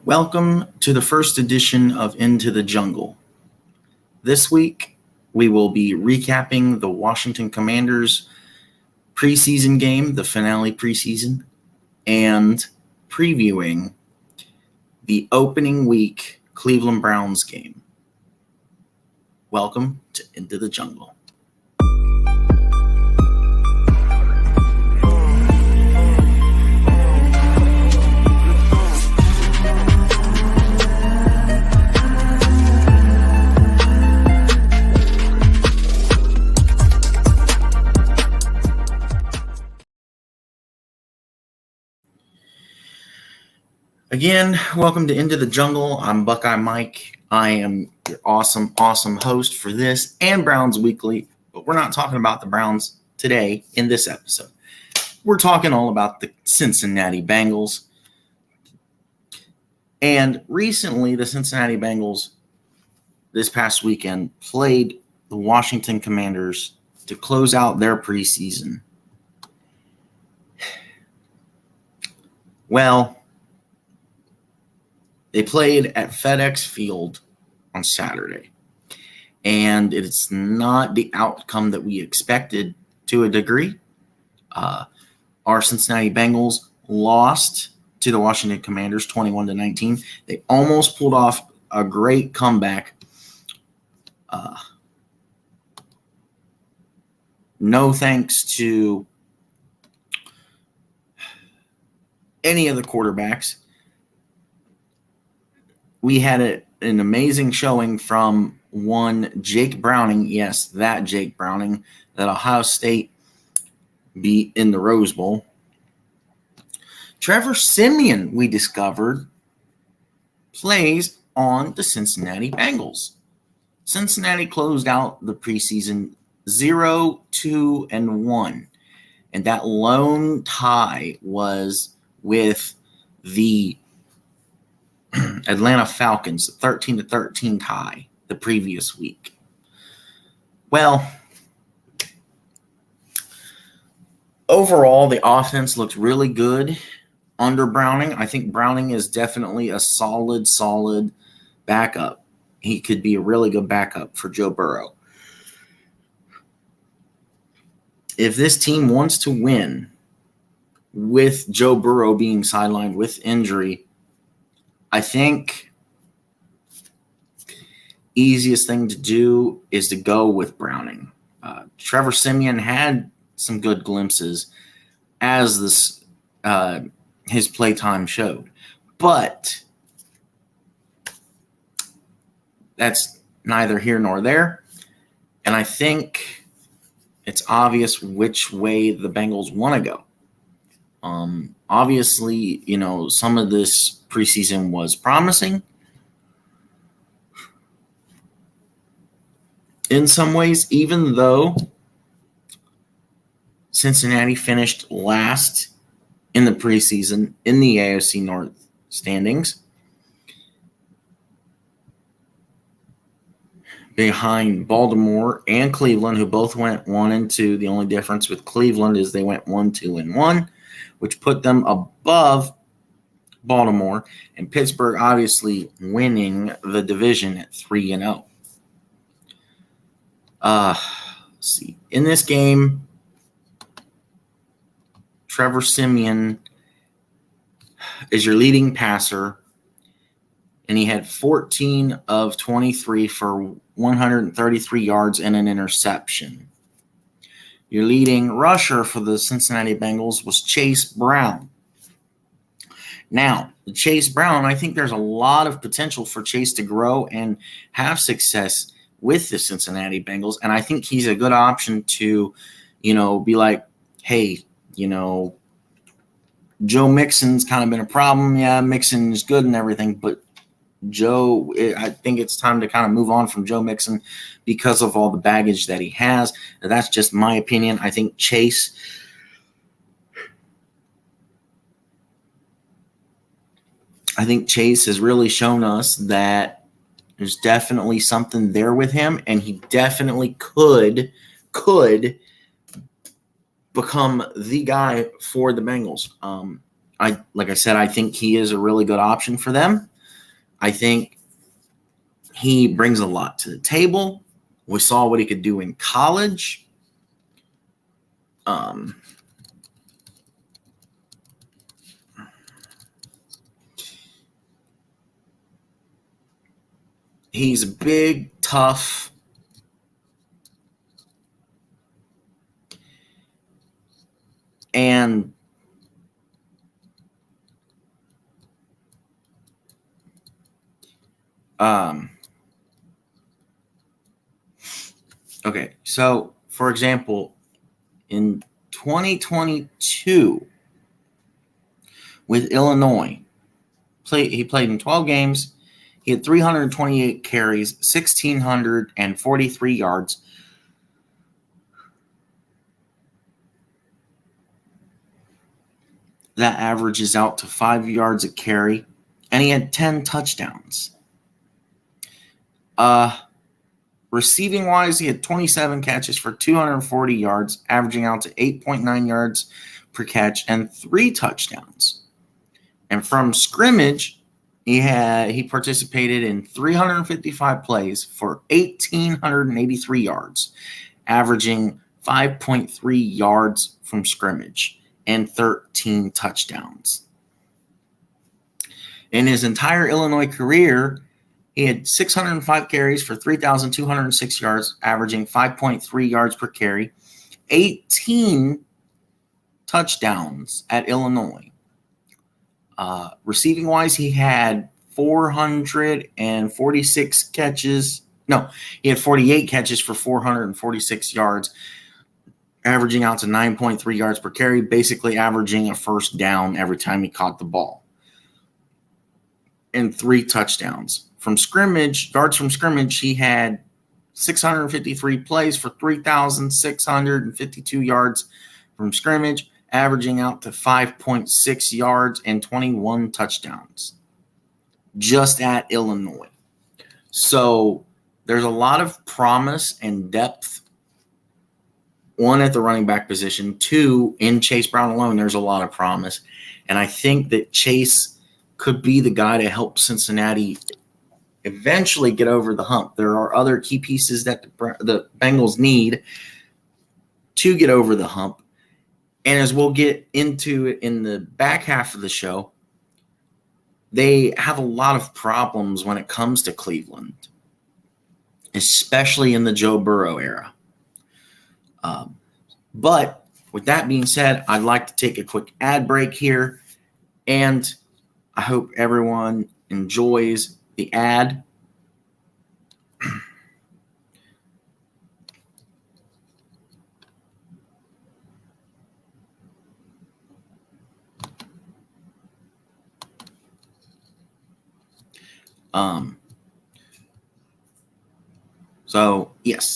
Welcome to the first edition of Into the Jungle. This week, we will be recapping the Washington Commanders preseason game, the finale preseason, and previewing the opening week Cleveland Browns game. Welcome to Into the Jungle. Again, welcome to Into the Jungle. I'm Buckeye Mike. I am your awesome host for this and Browns Weekly, but we're not talking about the Browns today in this episode. We're talking all about the Cincinnati Bengals. And recently, the Cincinnati Bengals this past weekend played the Washington Commanders to close out their preseason. Well, they played at FedEx Field on Saturday, and it's not the outcome that we expected to a degree. Our Cincinnati Bengals lost to the Washington Commanders 21-19. They almost pulled off a great comeback. No thanks to any of the quarterbacks. We had an amazing showing from one Jake Browning. Yes, that Jake Browning that Ohio State beat in the Rose Bowl. Trevor Siemian, we discovered, plays on the Cincinnati Bengals. Cincinnati closed out the preseason 0-2-1, and that lone tie was with the Atlanta Falcons, 13-13 tie the previous week. Well, overall, the offense looked really good under Browning. I think Browning is definitely a solid backup. He could be a really good backup for Joe Burrow. If this team wants to win with Joe Burrow being sidelined with injury, I think easiest thing to do is to go with Browning. Trevor Siemian had some good glimpses as this his playtime showed, but that's neither here nor there. And I think it's obvious which way the Bengals want to go. Obviously, some of this preseason was promising. In some ways, even though Cincinnati finished last in the preseason in the AFC North standings, behind Baltimore and Cleveland, who both went 1-2. The only difference with Cleveland is they went 1-2-1, which put them above Baltimore, and Pittsburgh obviously winning the division at 3-0. Let's see. In this game, Trevor Siemian is your leading passer, and he had 14 of 23 for 133 yards and an interception. Your leading rusher for the Cincinnati Bengals was Chase Brown. Now, Chase Brown, I think there's a lot of potential for Chase to grow and have success with the Cincinnati Bengals, and I think he's a good option to, be like, hey, Joe Mixon's kind of been a problem. Yeah, Mixon's good and everything, but Joe, I think it's time to kind of move on from Joe Mixon because of all the baggage that he has. That's just my opinion. I think Chase has really shown us that there's definitely something there with him, and he definitely could become the guy for the Bengals. Like I said, I think he is a really good option for them. I think he brings a lot to the table. We saw what he could do in college. He's big, tough, and okay, so for example, in 2022 with Illinois, he played in 12 games. He had 328 carries, 1,643 yards. That averages out to 5 yards a carry, and he had 10 touchdowns. Receiving wise, he had 27 catches for 240 yards, averaging out to 8.9 yards per catch and 3 touchdowns. And from scrimmage, he participated in 355 plays for 1,883 yards, averaging 5.3 yards from scrimmage and 13 touchdowns. In his entire Illinois career, he had 605 carries for 3,206 yards, averaging 5.3 yards per carry, 18 touchdowns at Illinois. Receiving wise, he had 446 catches. No, he had 48 catches for 446 yards, averaging out to 9.3 yards per carry, basically averaging a first down every time he caught the ball, and 3 touchdowns. From scrimmage, yards from scrimmage, he had 653 plays for 3,652 yards from scrimmage, averaging out to 5.6 yards and 21 touchdowns just at Illinois. So there's a lot of promise and depth. 1, at the running back position. 2, in Chase Brown alone, there's a lot of promise. And I think that Chase could be the guy to help Cincinnati eventually get over the hump. There are other key pieces that the Bengals need to get over the hump. And as we'll get into it in the back half of the show, they have a lot of problems when it comes to Cleveland, especially in the Joe Burrow era. But with that being said, I'd like to take a quick ad break here, and I hope everyone enjoys the ad. So yes.